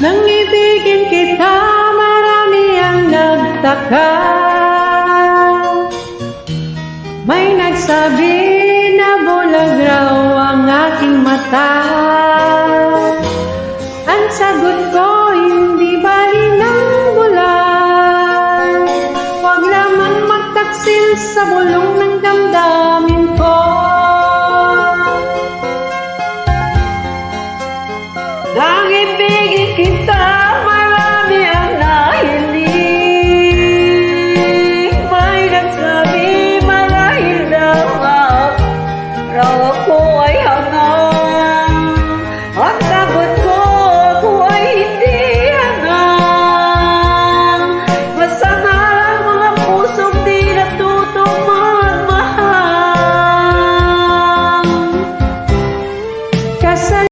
Nang ibigin kita, marami ang nagtaka. May nagsabi na bulag raw ang aking mata. Ang sagot ko, hindi bali ng bulan. Huwag lamang magtaksil sa bulong ng damdamin ko. Nang ibigin kita,